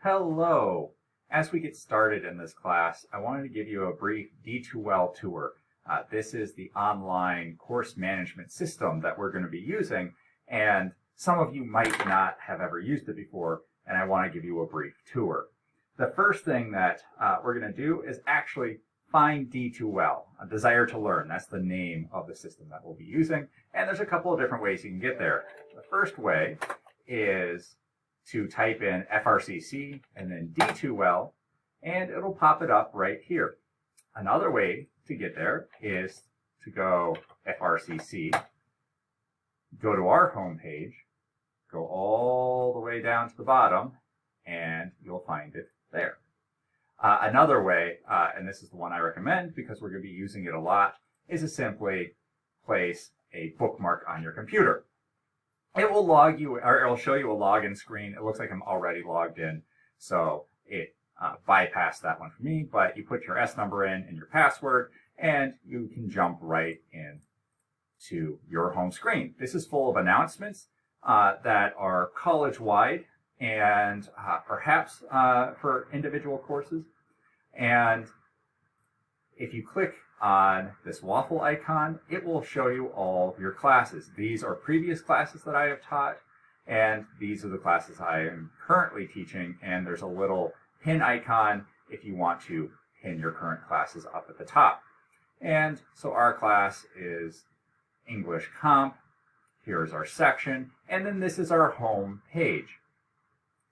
Hello! As we get started in this class, I wanted to give you a brief D2L Tour. This is the online course management system that we're going to be using, and some of you might not have ever used it before, and I want to give you a brief tour. The first thing that we're going to do is actually find D2L, a desire to learn. That's the name of the system that we'll be using, and there's a couple of different ways you can get there. The first way is to type in FRCC and then D2L, and it'll pop it up right here. Another way to get there is to go FRCC, go to our home page, go all the way down to the bottom, and you'll find it there. Another way, and this is the one I recommend because we're going to be using it a lot, is to simply place a bookmark on your computer. It will log you, or it'll show you a login screen. It looks like I'm already logged in, so it bypassed that one for me, but you put your S number in and your password, and you can jump right in to your home screen. This is full of announcements that are college-wide and perhaps for individual courses. And if you click on this waffle icon, it will show you all of your classes. These are previous classes that I have taught, and these are the classes I am currently teaching, and there's a little pin icon if you want to pin your current classes up at the top. And so our class is English Comp. Here's our section, and then this is our home page.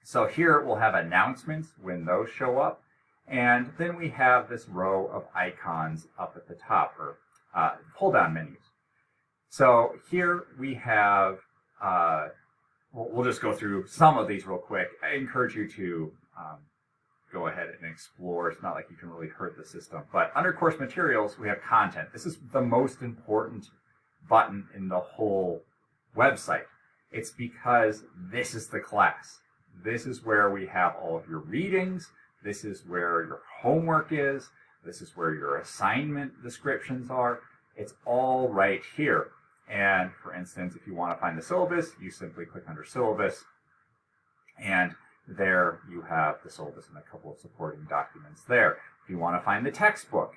So here we'll have announcements when those show up. And then we have this row of icons up at the top, or pull-down menus. So here we have, we'll just go through some of these real quick. I encourage you to go ahead and explore. It's not like you can really hurt the system. But under course materials, we have content. This is the most important button in the whole website. It's because this is the class. This is where we have all of your readings. This is where your homework is. This is where your assignment descriptions are. It's all right here. And for instance, if you want to find the syllabus, you simply click under syllabus. And there you have the syllabus and a couple of supporting documents there. If you want to find the textbook,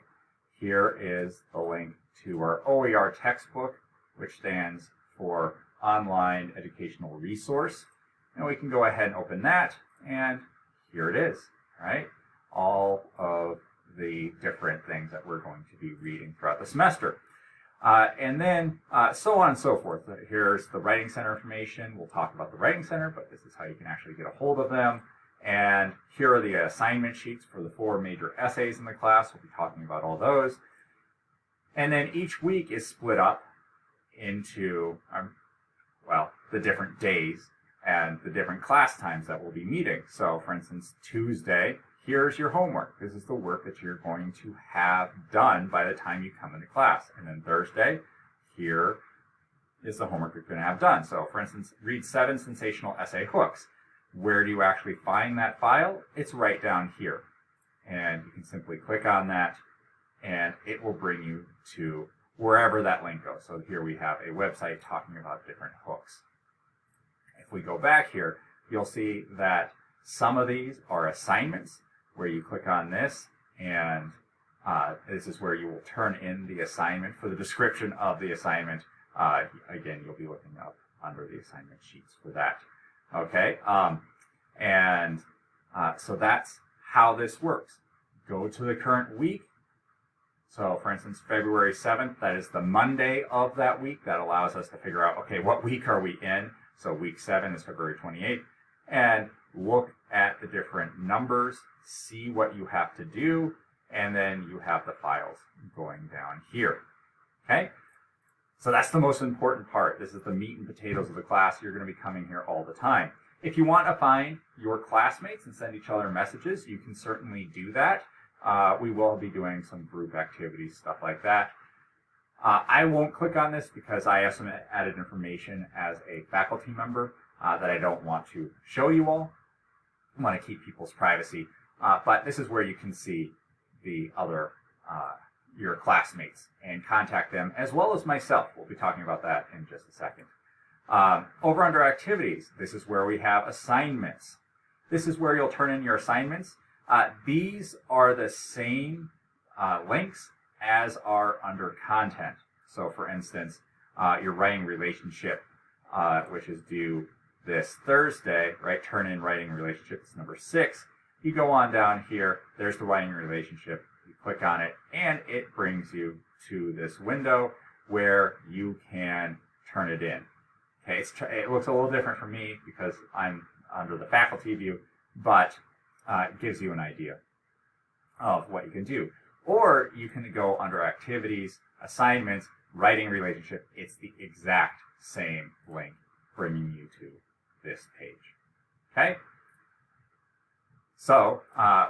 here is the link to our OER textbook, which stands for Online Educational Resource. And we can go ahead and open that, and here it is. Right? All of the different things that we're going to be reading throughout the semester. And then so on and so forth. Here's the Writing Center information. We'll talk about the Writing Center, but this is how you can actually get a hold of them. And here are the assignment sheets for the 4 major essays in the class. We'll be talking about all those. And then each week is split up into, the different days and the different class times that we'll be meeting. So for instance, Tuesday, here's your homework. This is the work that you're going to have done by the time you come into class. And then Thursday, here is the homework you're going to have done. So for instance, read 7 sensational essay hooks. Where do you actually find that file? It's right down here. And you can simply click on that, and it will bring you to wherever that link goes. So here we have a website talking about different hooks. If we go back here, you'll see that some of these are assignments where you click on this, and this is where you will turn in the assignment. For the description of the assignment, again, you'll be looking up under the assignment sheets for that. Okay, so that's how this works. Go to the current week. So for instance, February 7th, that is the Monday of that week. That allows us to figure out, okay, what week are we in? So week 7 is February 28th, and look at the different numbers, see what you have to do, and then you have the files going down here, okay? So that's the most important part. This is the meat and potatoes of the class. You're going to be coming here all the time. If you want to find your classmates and send each other messages, you can certainly do that. We will be doing some group activities, stuff like that. I won't click on this because I have some added information as a faculty member that I don't want to show you all. I want to keep people's privacy, but this is where you can see the other, your classmates and contact them, as well as myself. We'll be talking about that in just a second. Over under activities, this is where we have assignments. This is where you'll turn in your assignments. These are the same links as are under content. So for instance, your writing relationship, which is due this Thursday, right? Turn in writing relationship, it's number 6. You go on down here, there's the writing relationship. You click on it, and it brings you to this window where you can turn it in. Okay, it looks a little different for me because I'm under the faculty view, but it gives you an idea of what you can do. Or you can go under activities, assignments, writing relationship. It's the exact same link bringing you to this page. Okay? So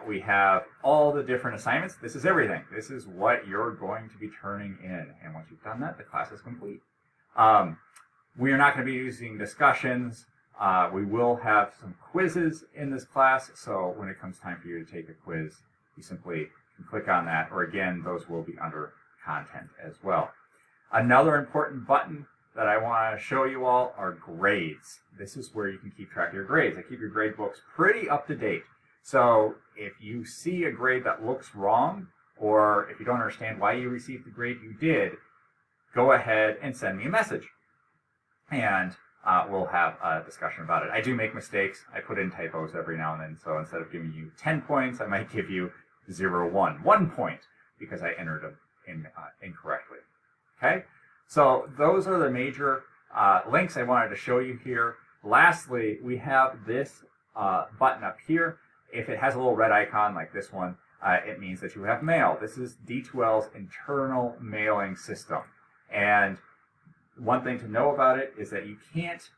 we have all the different assignments. This is everything. This is what you're going to be turning in. And once you've done that, the class is complete. We are not going to be using discussions. We will have some quizzes in this class. So when it comes time for you to take a quiz, you simply can click on that. Or again, those will be under content as well. Another important button that I want to show you all are grades. This is where you can keep track of your grades. I keep your grade books pretty up to date. So if you see a grade that looks wrong, or if you don't understand why you received the grade you did, go ahead and send me a message. And we'll have a discussion about it. I do make mistakes. I put in typos every now and then. So instead of giving you 10 points, I might give you 0, 1. 1 point because I entered them in, incorrectly. Okay? So those are the major links I wanted to show you here. Lastly, we have this button up here. If it has a little red icon like this one, it means that you have mail. This is D2L's internal mailing system. And one thing to know about it is that you can't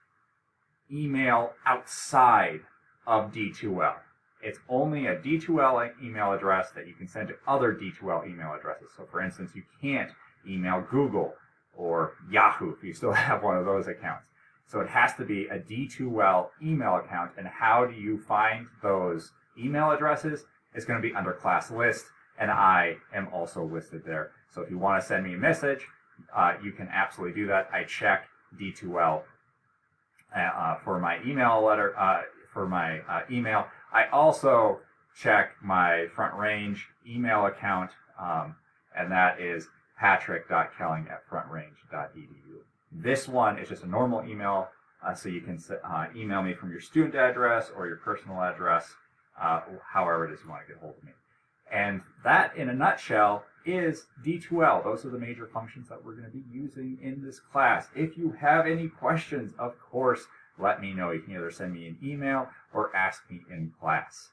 email outside of D2L. It's only a D2L email address that you can send to other D2L email addresses. So for instance, you can't email Google or Yahoo if you still have one of those accounts. So it has to be a D2L email account. And how do you find those email addresses? It's going to be under class list, and I am also listed there. So if you want to send me a message, you can absolutely do that. I check D2L for my email letter, email. I also check my Front Range email account, and that is patrick.kelling@frontrange.edu. This one is just a normal email, so you can email me from your student address or your personal address, however it is you want to get hold of me. And that, in a nutshell, is D2L. Those are the major functions that we're going to be using in this class. If you have any questions, of course, let me know. You can either send me an email or ask me in class.